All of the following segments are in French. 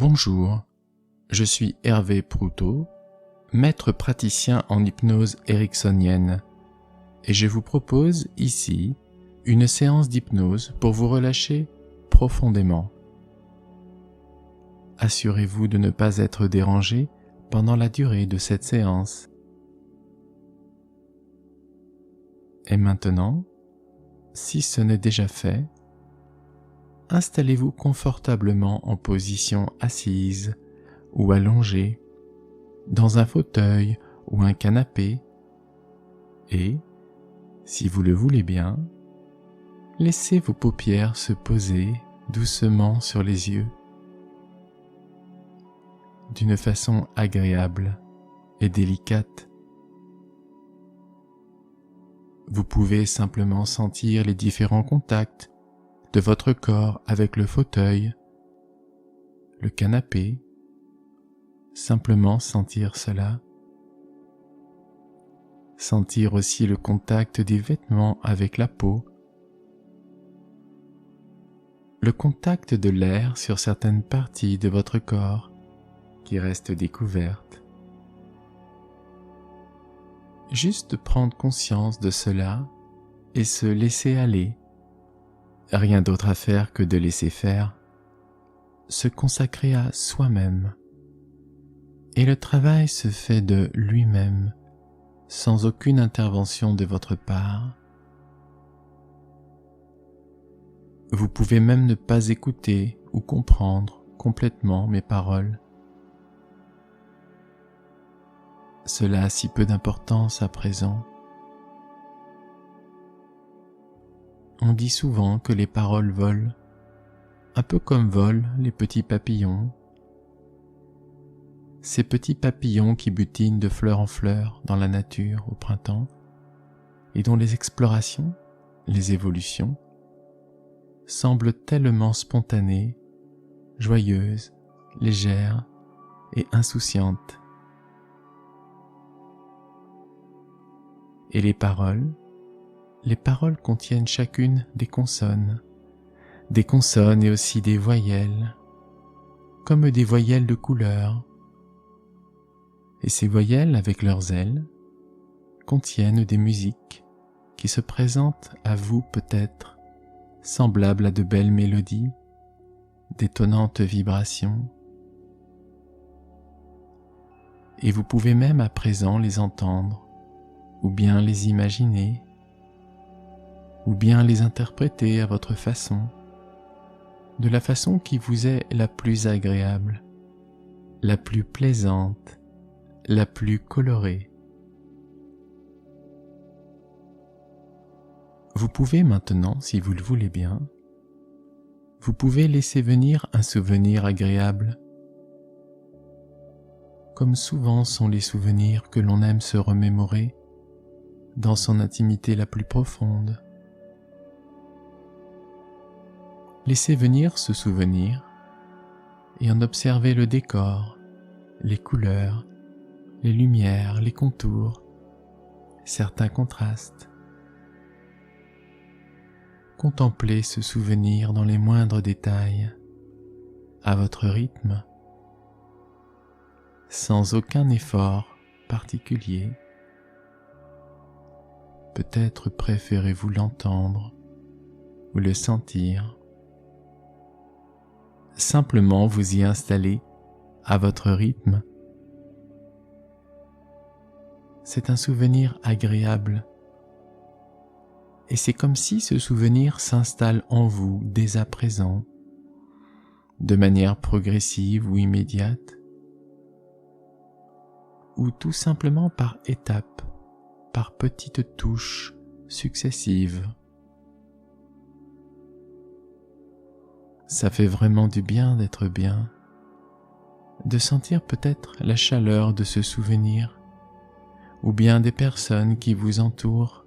Bonjour, je suis Hervé Proutot, maître praticien en hypnose ericksonienne, et je vous propose ici une séance d'hypnose pour vous relâcher profondément. Assurez-vous de ne pas être dérangé pendant la durée de cette séance. Et maintenant, si ce n'est déjà fait, installez-vous confortablement en position assise ou allongée, dans un fauteuil ou un canapé, et, si vous le voulez bien, laissez vos paupières se poser doucement sur les yeux, d'une façon agréable et délicate. Vous pouvez simplement sentir les différents contacts de votre corps avec le fauteuil, le canapé, simplement sentir cela. Sentir aussi le contact des vêtements avec la peau, le contact de l'air sur certaines parties de votre corps qui restent découvertes. Juste prendre conscience de cela et se laisser aller. Rien d'autre à faire que de laisser faire, se consacrer à soi-même. Et le travail se fait de lui-même, sans aucune intervention de votre part. Vous pouvez même ne pas écouter ou comprendre complètement mes paroles. Cela a si peu d'importance à présent. On dit souvent que les paroles volent, un peu comme volent les petits papillons. Ces petits papillons qui butinent de fleur en fleur dans la nature au printemps et dont les explorations, les évolutions, semblent tellement spontanées, joyeuses, légères et insouciantes. Et les paroles contiennent chacune des consonnes et aussi des voyelles, comme des voyelles de couleur. Et ces voyelles, avec leurs ailes, contiennent des musiques qui se présentent à vous peut-être, semblables à de belles mélodies, d'étonnantes vibrations. Et vous pouvez même à présent les entendre, ou bien les imaginer, ou bien les interpréter à votre façon, de la façon qui vous est la plus agréable, la plus plaisante, la plus colorée. Vous pouvez maintenant, si vous le voulez bien, vous pouvez laisser venir un souvenir agréable, comme souvent sont les souvenirs que l'on aime se remémorer dans son intimité la plus profonde. Laissez venir ce souvenir et en observez le décor, les couleurs, les lumières, les contours, certains contrastes. Contemplez ce souvenir dans les moindres détails, à votre rythme, sans aucun effort particulier. Peut-être préférez-vous l'entendre ou le sentir. Simplement vous y installer à votre rythme. C'est un souvenir agréable et c'est comme si ce souvenir s'installe en vous dès à présent, de manière progressive ou immédiate, ou tout simplement par étapes, par petites touches successives. Ça fait vraiment du bien d'être bien, de sentir peut-être la chaleur de ce souvenir, ou bien des personnes qui vous entourent.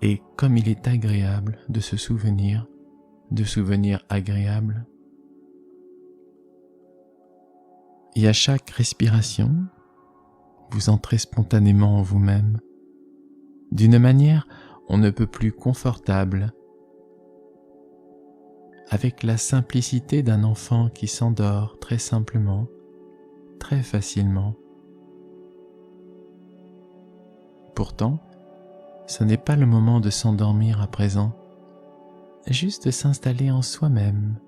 Et comme il est agréable de se souvenir, de souvenirs agréables, et à chaque respiration, vous entrez spontanément en vous-même, d'une manière on ne peut plus confortable, avec la simplicité d'un enfant qui s'endort très simplement, très facilement. Pourtant, ce n'est pas le moment de s'endormir à présent, juste s'installer en soi-même,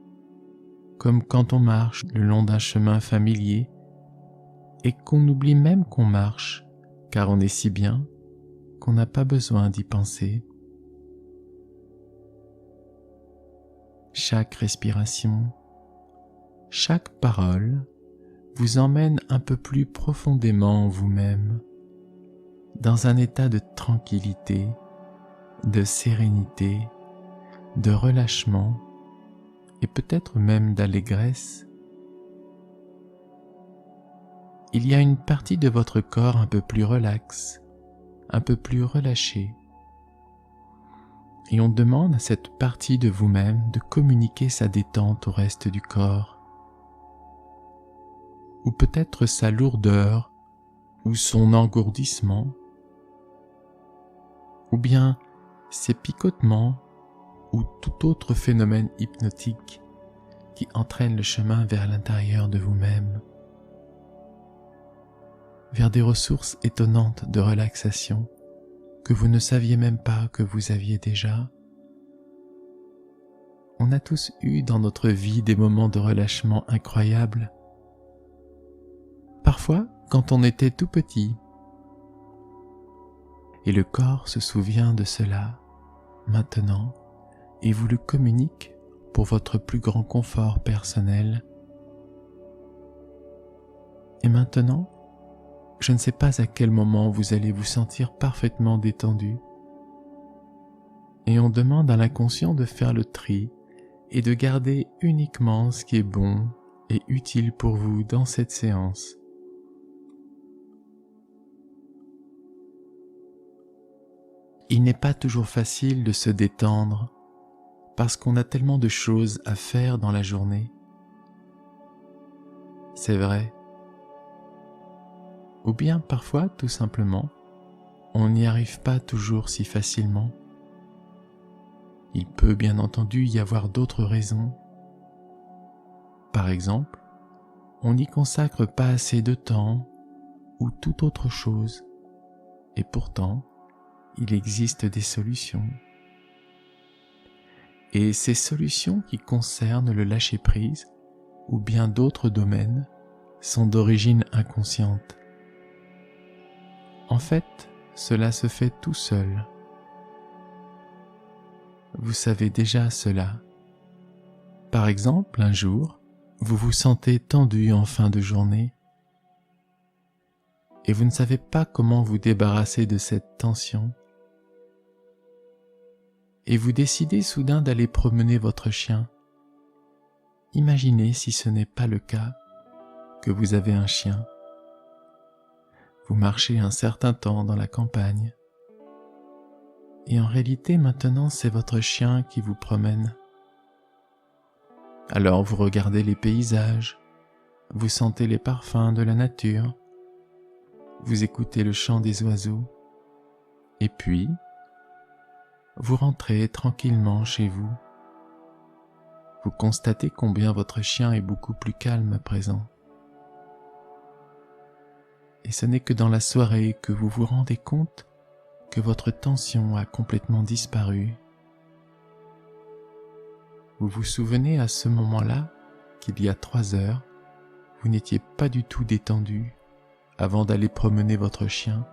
comme quand on marche le long d'un chemin familier et qu'on oublie même qu'on marche, car on est si bien qu'on n'a pas besoin d'y penser. Chaque respiration, chaque parole vous emmène un peu plus profondément en vous-même, dans un état de tranquillité, de sérénité, de relâchement et peut-être même d'allégresse. Il y a une partie de votre corps un peu plus relaxe, un peu plus relâchée. Et on demande à cette partie de vous-même de communiquer sa détente au reste du corps. Ou peut-être sa lourdeur, ou son engourdissement, ou bien ses picotements, ou tout autre phénomène hypnotique qui entraîne le chemin vers l'intérieur de vous-même, vers des ressources étonnantes de relaxation que vous ne saviez même pas que vous aviez déjà. On a tous eu dans notre vie des moments de relâchement incroyables. Parfois, quand on était tout petit. Et le corps se souvient de cela, maintenant, et vous le communique pour votre plus grand confort personnel. Et maintenant, je ne sais pas à quel moment vous allez vous sentir parfaitement détendu. Et on demande à l'inconscient de faire le tri et de garder uniquement ce qui est bon et utile pour vous dans cette séance. Il n'est pas toujours facile de se détendre parce qu'on a tellement de choses à faire dans la journée. C'est vrai. Ou bien parfois, tout simplement, on n'y arrive pas toujours si facilement. Il peut bien entendu y avoir d'autres raisons. Par exemple, on n'y consacre pas assez de temps ou toute autre chose, et pourtant, il existe des solutions. Et ces solutions qui concernent le lâcher-prise ou bien d'autres domaines sont d'origine inconsciente. En fait, cela se fait tout seul. Vous savez déjà cela. Par exemple, un jour, vous vous sentez tendu en fin de journée et vous ne savez pas comment vous débarrasser de cette tension. Et vous décidez soudain d'aller promener votre chien. Imaginez si ce n'est pas le cas, que vous avez un chien. Vous marchez un certain temps dans la campagne. Et en réalité, maintenant, c'est votre chien qui vous promène. Alors vous regardez les paysages, vous sentez les parfums de la nature, vous écoutez le chant des oiseaux, et puis, vous rentrez tranquillement chez vous. Vous constatez combien votre chien est beaucoup plus calme à présent. Et ce n'est que dans la soirée que vous vous rendez compte que votre tension a complètement disparu. Vous vous souvenez à ce moment-là qu'il y a 3 heures, vous n'étiez pas du tout détendu avant d'aller promener votre chien.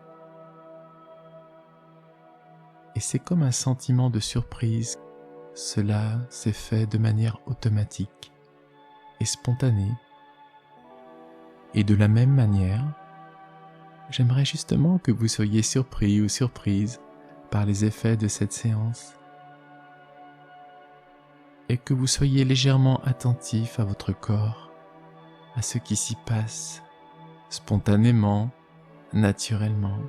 Et c'est comme un sentiment de surprise. Cela s'est fait de manière automatique et spontanée. Et de la même manière, j'aimerais justement que vous soyez surpris ou surprise par les effets de cette séance et que vous soyez légèrement attentif à votre corps, à ce qui s'y passe, spontanément, naturellement.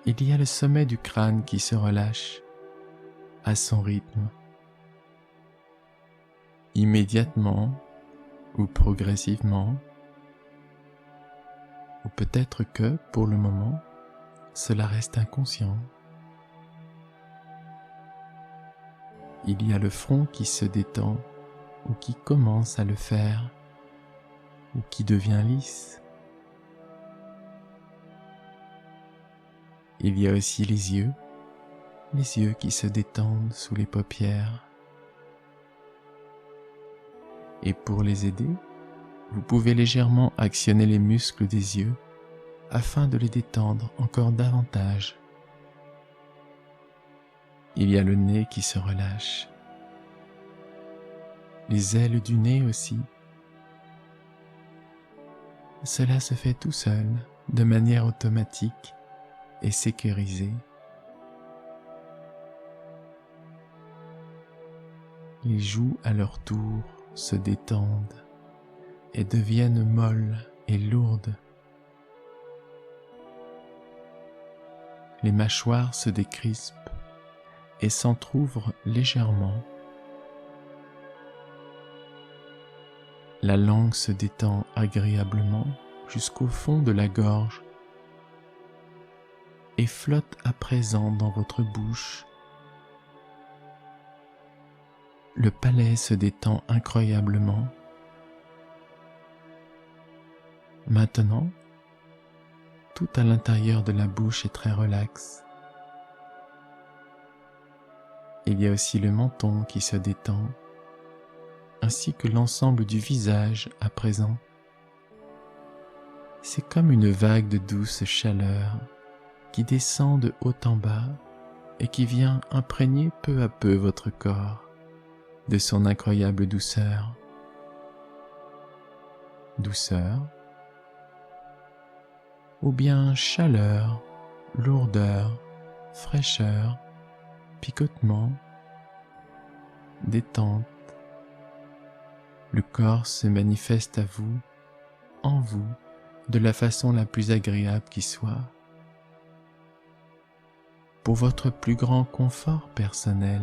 Il y a le sommet du crâne qui se relâche à son rythme, immédiatement ou progressivement, ou peut-être que, pour le moment, cela reste inconscient. Il y a le front qui se détend ou qui commence à le faire ou qui devient lisse. Il y a aussi les yeux qui se détendent sous les paupières. Et pour les aider, vous pouvez légèrement actionner les muscles des yeux afin de les détendre encore davantage. Il y a le nez qui se relâche, les ailes du nez aussi. Cela se fait tout seul, de manière automatique et sécurisée. Les joues à leur tour se détendent et deviennent molles et lourdes. Les mâchoires se décrispent et s'entr'ouvrent légèrement. La langue se détend agréablement jusqu'au fond de la gorge et flotte à présent dans votre bouche. Le palais se détend incroyablement. Maintenant, tout à l'intérieur de la bouche est très relax. Il y a aussi le menton qui se détend, ainsi que l'ensemble du visage à présent. C'est comme une vague de douce chaleur qui descend de haut en bas et qui vient imprégner peu à peu votre corps de son incroyable douceur. Douceur, ou bien chaleur, lourdeur, fraîcheur, picotement, détente. Le corps se manifeste à vous, en vous, de la façon la plus agréable qui soit. Pour votre plus grand confort personnel,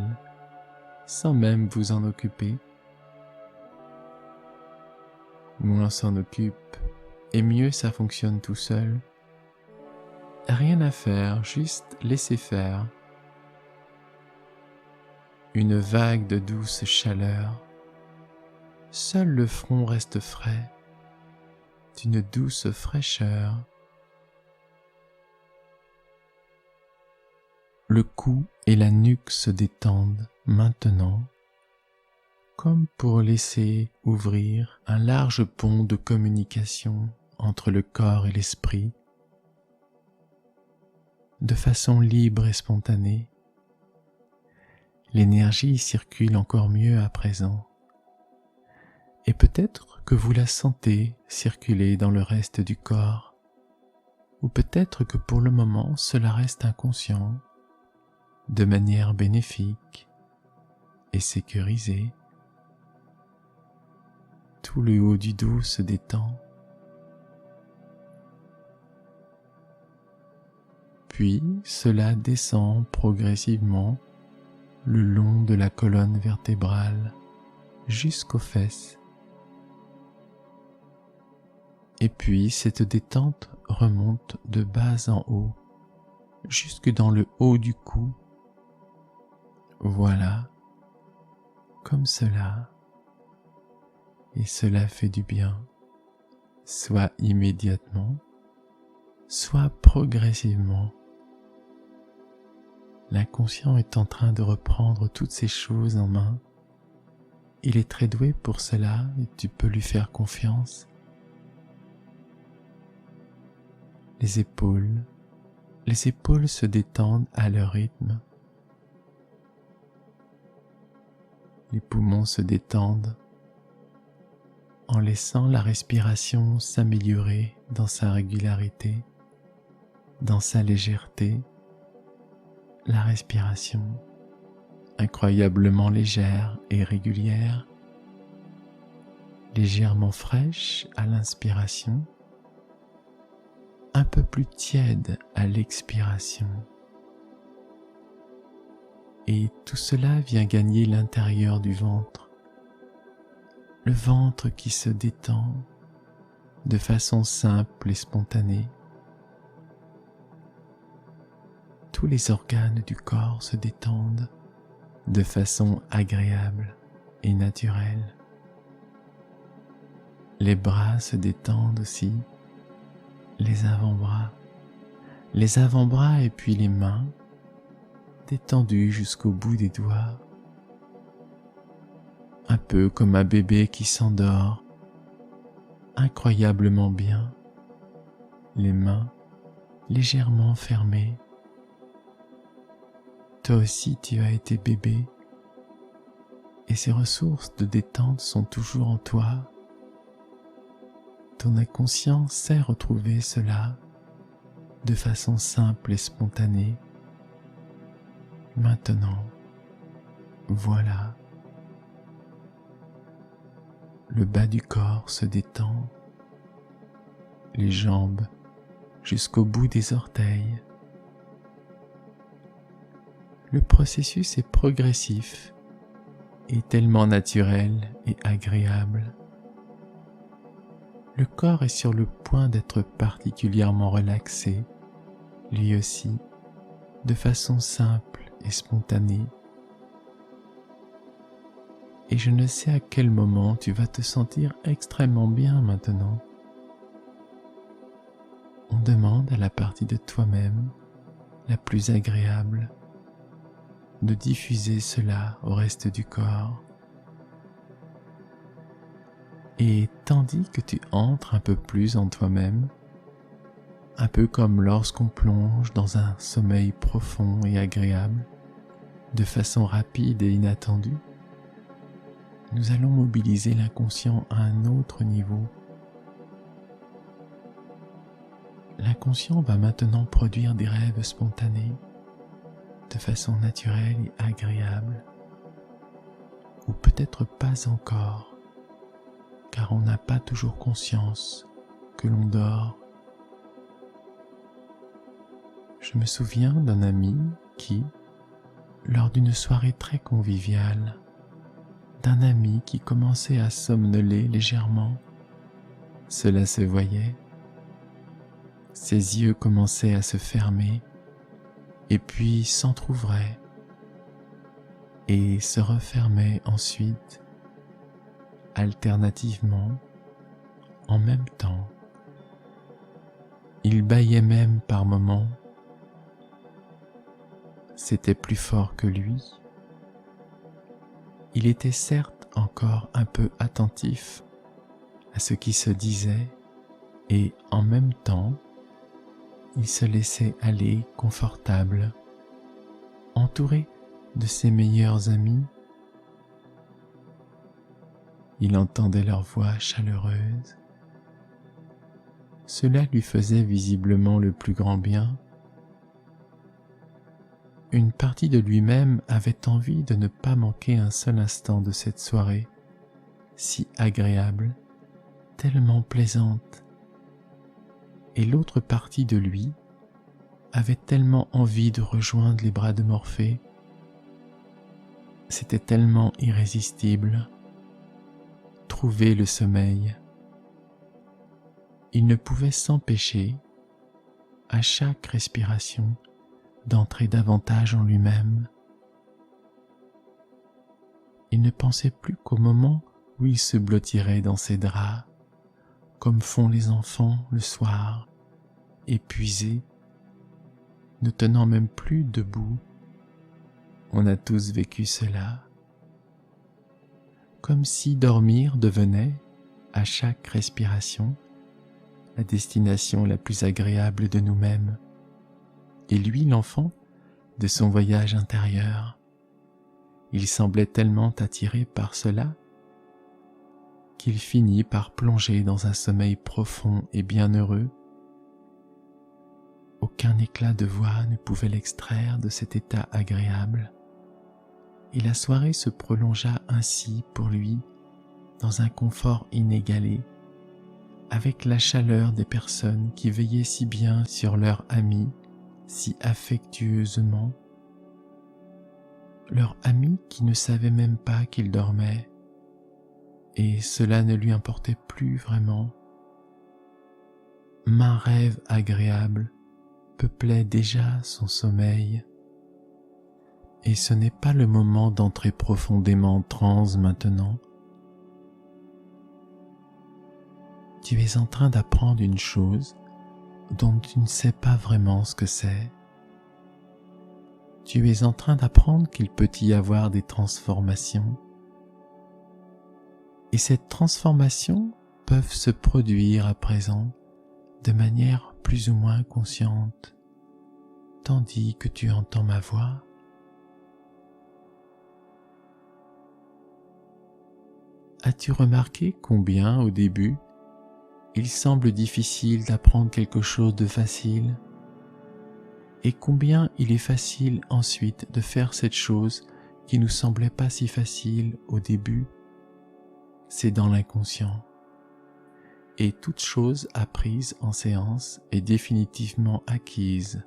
sans même vous en occuper. Moins on s'en occupe, et mieux ça fonctionne tout seul. Rien à faire, juste laisser faire. Une vague de douce chaleur. Seul le front reste frais, d'une douce fraîcheur. Le cou et la nuque se détendent maintenant, comme pour laisser ouvrir un large pont de communication entre le corps et l'esprit, de façon libre et spontanée. L'énergie circule encore mieux à présent, et peut-être que vous la sentez circuler dans le reste du corps, ou peut-être que pour le moment cela reste inconscient, de manière bénéfique et sécurisée. Tout le haut du dos se détend. Puis cela descend progressivement le long de la colonne vertébrale jusqu'aux fesses. Et puis cette détente remonte de bas en haut, jusque dans le haut du cou. Voilà, comme cela. Et cela fait du bien, soit immédiatement, soit progressivement. L'inconscient est en train de reprendre toutes ces choses en main. Il est très doué pour cela et tu peux lui faire confiance. Les épaules se détendent à leur rythme. Les poumons se détendent en laissant la respiration s'améliorer dans sa régularité, dans sa légèreté. La respiration, incroyablement légère et régulière, légèrement fraîche à l'inspiration, un peu plus tiède à l'expiration. Et tout cela vient gagner l'intérieur du ventre, le ventre qui se détend de façon simple et spontanée. Tous les organes du corps se détendent de façon agréable et naturelle. Les bras se détendent aussi, les avant-bras et puis les mains détendues jusqu'au bout des doigts. Un peu comme un bébé qui s'endort incroyablement bien, les mains légèrement fermées. Toi aussi tu as été bébé et ces ressources de détente sont toujours en toi. Ton inconscient sait retrouver cela de façon simple et spontanée. Maintenant, voilà. Le bas du corps se détend, les jambes jusqu'au bout des orteils. Le processus est progressif et tellement naturel et agréable. Le corps est sur le point d'être particulièrement relaxé, lui aussi, de façon simple et spontanée. Et je ne sais à quel moment tu vas te sentir extrêmement bien maintenant. On demande à la partie de toi-même la plus agréable de diffuser cela au reste du corps. Et tandis que tu entres un peu plus en toi-même, un peu comme lorsqu'on plonge dans un sommeil profond et agréable, de façon rapide et inattendue, nous allons mobiliser l'inconscient à un autre niveau. L'inconscient va maintenant produire des rêves spontanés, de façon naturelle et agréable, ou peut-être pas encore, car on n'a pas toujours conscience que l'on dort. Je me souviens d'un ami qui, lors d'une soirée très conviviale, d'un ami qui commençait à somnoler légèrement, cela se voyait, ses yeux commençaient à se fermer et puis s'entr'ouvraient et se refermaient ensuite, alternativement, en même temps. Il bâillait même par moments. C'était plus fort que lui. Il était certes encore un peu attentif à ce qui se disait et en même temps, il se laissait aller confortable, entouré de ses meilleurs amis. Il entendait leur voix chaleureuse. Cela lui faisait visiblement le plus grand bien. Une partie de lui-même avait envie de ne pas manquer un seul instant de cette soirée, si agréable, tellement plaisante. Et l'autre partie de lui avait tellement envie de rejoindre les bras de Morphée. C'était tellement irrésistible. Trouver le sommeil. Il ne pouvait s'empêcher, à chaque respiration, d'entrer davantage en lui-même. Il ne pensait plus qu'au moment où il se blottirait dans ses draps, comme font les enfants le soir, épuisés, ne tenant même plus debout. On a tous vécu cela, comme si dormir devenait, à chaque respiration, la destination la plus agréable de nous-mêmes, et lui, l'enfant, de son voyage intérieur. Il semblait tellement attiré par cela qu'il finit par plonger dans un sommeil profond et bienheureux. Aucun éclat de voix ne pouvait l'extraire de cet état agréable, et la soirée se prolongea ainsi pour lui dans un confort inégalé, avec la chaleur des personnes qui veillaient si bien sur leur ami, si affectueusement, leur ami qui ne savait même pas qu'il dormait, et cela ne lui importait plus vraiment. Maint rêve agréable peuplait déjà son sommeil. Et ce n'est pas le moment d'entrer profondément en transe maintenant. Tu es en train d'apprendre une chose dont tu ne sais pas vraiment ce que c'est. Tu es en train d'apprendre qu'il peut y avoir des transformations. Et ces transformations peuvent se produire à présent de manière plus ou moins consciente, tandis que tu entends ma voix. As-tu remarqué combien, au début, il semble difficile d'apprendre quelque chose de facile, et combien il est facile ensuite de faire cette chose qui nous semblait pas si facile au début? C'est dans l'inconscient. Et toute chose apprise en séance est définitivement acquise.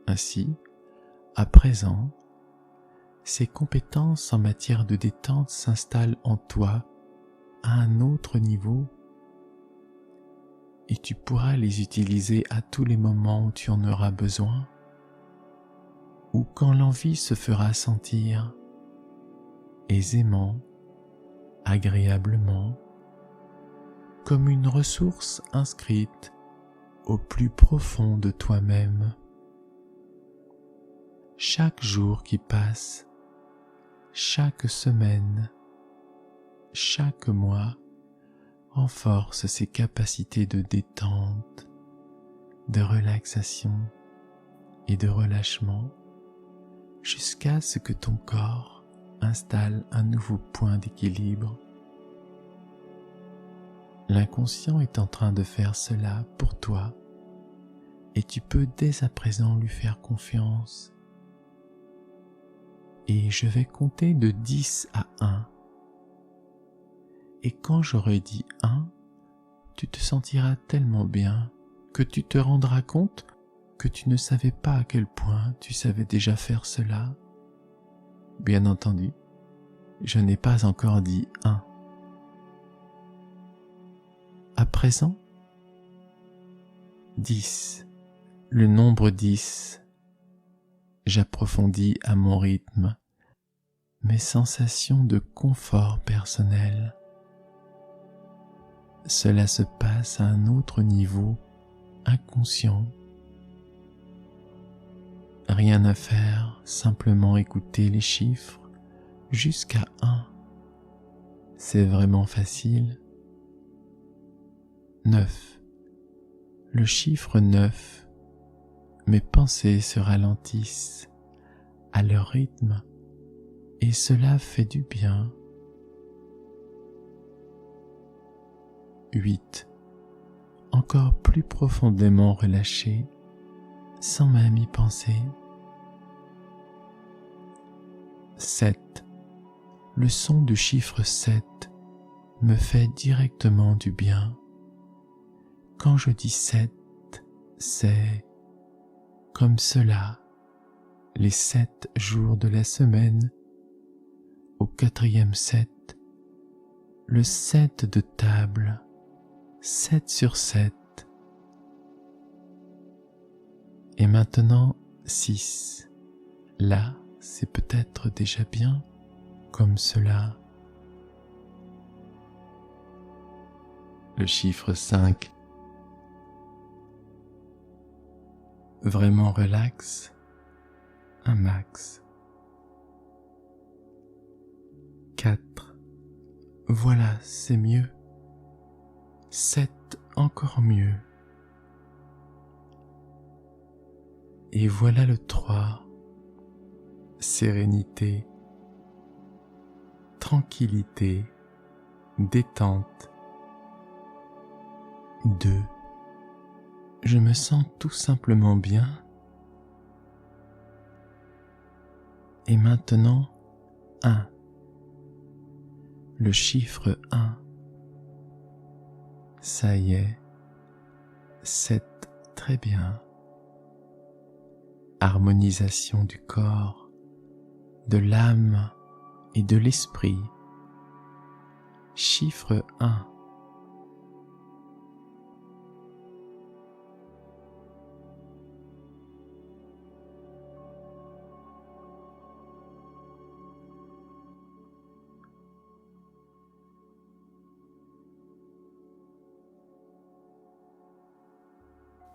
Ainsi, à présent, ces compétences en matière de détente s'installent en toi à un autre niveau et tu pourras les utiliser à tous les moments où tu en auras besoin ou quand l'envie se fera sentir aisément, agréablement, comme une ressource inscrite au plus profond de toi-même. Chaque jour qui passe, chaque semaine, chaque mois renforce ses capacités de détente, de relaxation et de relâchement jusqu'à ce que ton corps installe un nouveau point d'équilibre. L'inconscient est en train de faire cela pour toi et tu peux dès à présent lui faire confiance. Et je vais compter de 10 à 1. Et quand j'aurai dit 1, tu te sentiras tellement bien que tu te rendras compte que tu ne savais pas à quel point tu savais déjà faire cela. Bien entendu, je n'ai pas encore dit 1. À présent, 10. Le nombre 10. J'approfondis à mon rythme mes sensations de confort personnel. Cela se passe à un autre niveau inconscient. Rien à faire, simplement écouter les chiffres jusqu'à 1. C'est vraiment facile. 9. Le chiffre 9. Mes pensées se ralentissent à leur rythme et cela fait du bien. 8. Encore plus profondément relâché, sans même y penser. 7. Le son du chiffre 7 me fait directement du bien. Quand je dis 7, c'est comme cela, les 7 jours de la semaine, au 4e 7, le 7 de table, 7 sur 7. Et maintenant 6. Là, c'est peut-être déjà bien, comme cela. Le chiffre 5. Vraiment relax, un max. 4. Voilà, c'est mieux. 7, encore mieux. Et voilà le 3. Sérénité, tranquillité, détente. 2. Je me sens tout simplement bien. Et maintenant, 1. Le chiffre 1. Ça y est, 7, très bien. Harmonisation du corps, de l'âme et de l'esprit. Chiffre 1.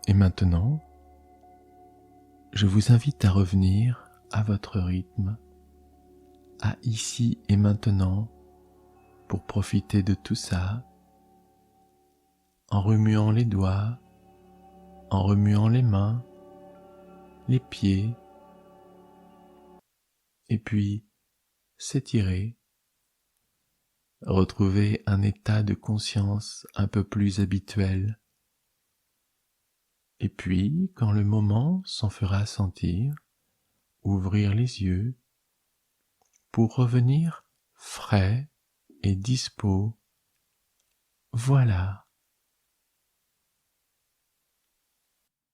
Et maintenant, je vous invite à revenir à votre rythme, à ici et maintenant, pour profiter de tout ça, en remuant les doigts, en remuant les mains, les pieds, et puis s'étirer, retrouver un état de conscience un peu plus habituel. Et puis, quand le moment s'en fera sentir, ouvrir les yeux pour revenir frais et dispo. Voilà.